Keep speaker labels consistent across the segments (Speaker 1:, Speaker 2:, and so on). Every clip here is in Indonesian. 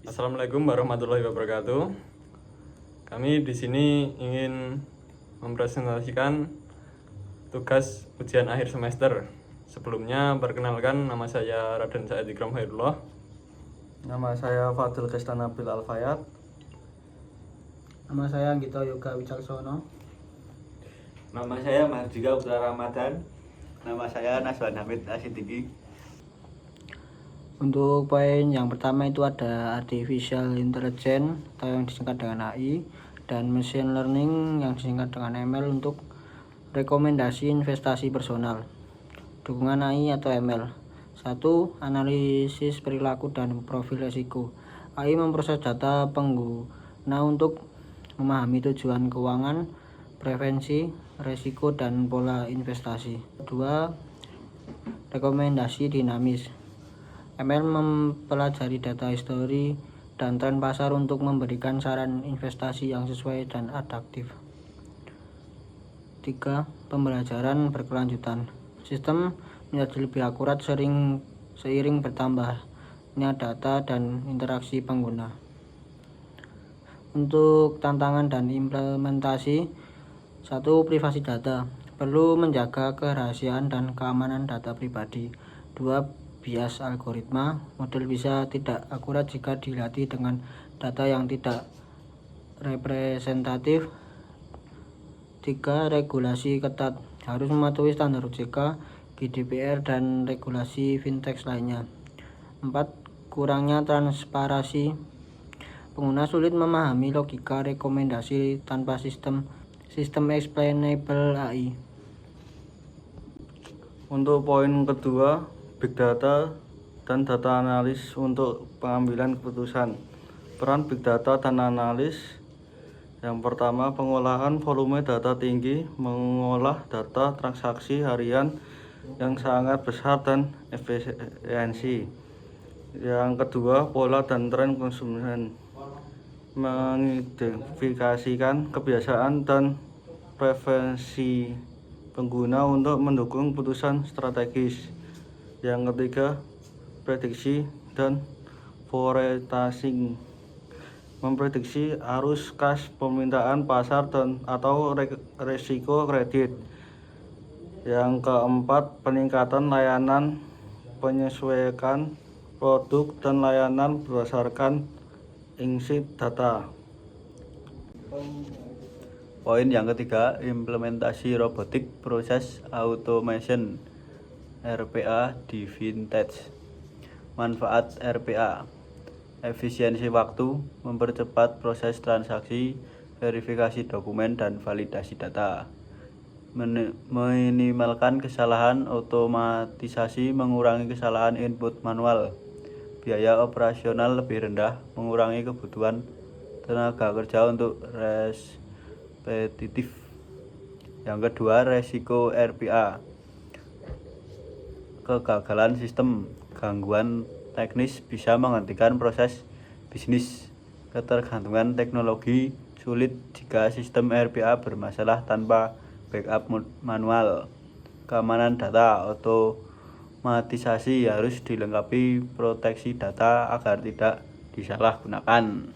Speaker 1: Assalamualaikum warahmatullahi wabarakatuh. Kami di sini ingin mempresentasikan tugas ujian akhir semester. Sebelumnya perkenalkan, nama saya Raden Said Ikram Hairullah.
Speaker 2: Nama saya Fadil Kestanabil Alfayat.
Speaker 3: Nama saya Anggito Yoga Wicaksono.
Speaker 4: Nama saya Mahardika Putra Ramadan. Nama saya Naswan Hamid Asidiki.
Speaker 3: Untuk poin yang pertama itu ada Artificial Intelligence atau yang disingkat dengan AI, dan Machine Learning yang disingkat dengan ML untuk rekomendasi investasi personal. Dukungan AI atau ML. 1. Analisis perilaku dan profil risiko. AI memproses data pengguna untuk memahami tujuan keuangan, preferensi, risiko, dan pola investasi. 2. Rekomendasi dinamis. ML mempelajari data histori dan tren pasar untuk memberikan saran investasi yang sesuai dan adaptif. 3. Pembelajaran berkelanjutan. Sistem menjadi lebih akurat seiring bertambahnya data dan interaksi pengguna. Untuk tantangan dan implementasi. 1. Privasi data. Perlu menjaga kerahasiaan dan keamanan data pribadi. 2. Bias algoritma. Model bisa tidak akurat jika dilatih dengan data yang tidak representatif. 3. Regulasi ketat. Harus mematuhi standar OJK, GDPR, dan regulasi fintech lainnya. 4. Kurangnya transparansi. Pengguna sulit memahami logika rekomendasi tanpa sistem explainable AI.
Speaker 2: Untuk poin kedua, Big Data dan Data Analis untuk pengambilan keputusan. Peran Big Data dan Analis. Yang pertama, pengolahan volume data tinggi, mengolah data transaksi harian yang sangat besar dan efisiensi. Yang kedua, pola dan tren konsumen, mengidentifikasikan kebiasaan dan preferensi pengguna untuk mendukung keputusan strategis. Yang ketiga, prediksi dan forecasting, memprediksi arus kas permintaan pasar atau risiko kredit. Yang keempat, peningkatan layanan, penyesuaian produk dan layanan berdasarkan insight data.
Speaker 4: Poin yang ketiga, implementasi robotic process automation RPA di vintage. Manfaat RPA: efisiensi waktu, mempercepat proses transaksi, verifikasi dokumen, dan validasi data. Minimalkan kesalahan, otomatisasi, mengurangi kesalahan input manual. Biaya operasional lebih rendah, mengurangi kebutuhan tenaga kerja untuk repetitif. Yang kedua, resiko RPA: kegagalan sistem, gangguan teknis bisa menghentikan proses bisnis. Ketergantungan teknologi: sulit jika sistem RPA bermasalah tanpa backup manual. Keamanan data: otomatisasi harus dilengkapi proteksi data agar tidak disalahgunakan.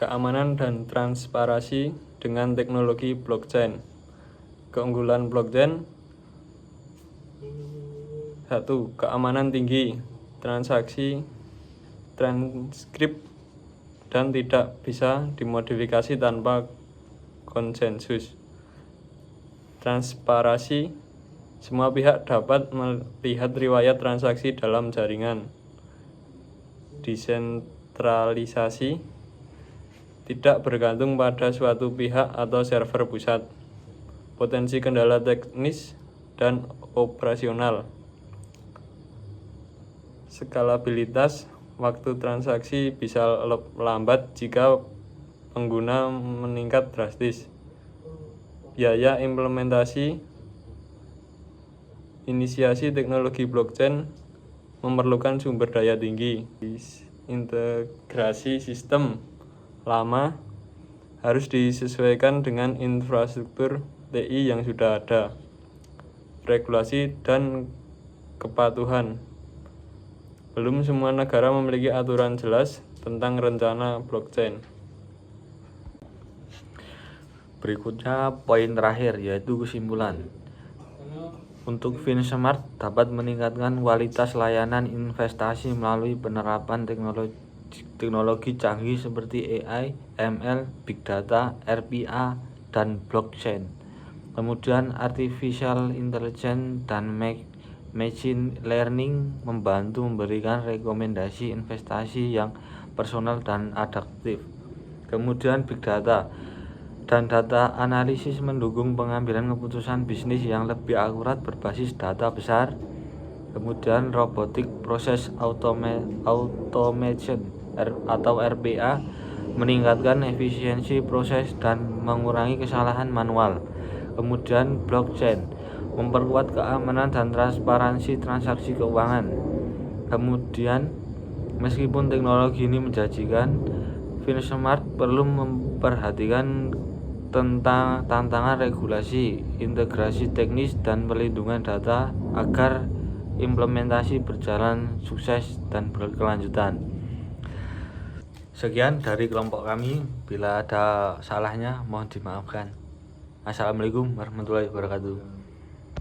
Speaker 1: Keamanan dan transparansi dengan teknologi blockchain. Keunggulan blockchain: 1. Keamanan tinggi, transaksi transkrip dan tidak bisa dimodifikasi tanpa konsensus. Transparansi: semua pihak dapat melihat riwayat transaksi dalam jaringan. Desentralisasi: tidak bergantung pada suatu pihak atau server pusat. Potensi kendala teknis dan operasional. Skalabilitas: waktu transaksi bisa lambat jika pengguna meningkat drastis. Biaya implementasi: inisiasi teknologi blockchain memerlukan sumber daya tinggi. Integrasi sistem lama harus disesuaikan dengan infrastruktur TI yang sudah ada. Regulasi dan kepatuhan: Belum semua negara memiliki aturan jelas tentang rencana blockchain.
Speaker 2: Berikutnya poin terakhir yaitu kesimpulan. Untuk FinSmart dapat meningkatkan kualitas layanan investasi melalui penerapan teknologi canggih seperti AI, ML, Big Data, RPA, dan blockchain. Kemudian artificial intelligence dan machine learning membantu memberikan rekomendasi investasi yang personal dan adaptif. Kemudian Big Data dan data analisis mendukung pengambilan keputusan bisnis yang lebih akurat berbasis data besar. Kemudian robotic process automation atau RPA meningkatkan efisiensi proses dan mengurangi kesalahan manual. Kemudian blockchain memperkuat keamanan dan transparansi transaksi keuangan. Kemudian meskipun teknologi ini menjanjikan, FinSmart perlu memperhatikan tentang tantangan regulasi, integrasi teknis, dan perlindungan data agar implementasi berjalan sukses dan berkelanjutan. Sekian dari kelompok kami, bila ada salahnya mohon dimaafkan. Assalamualaikum warahmatullahi wabarakatuh.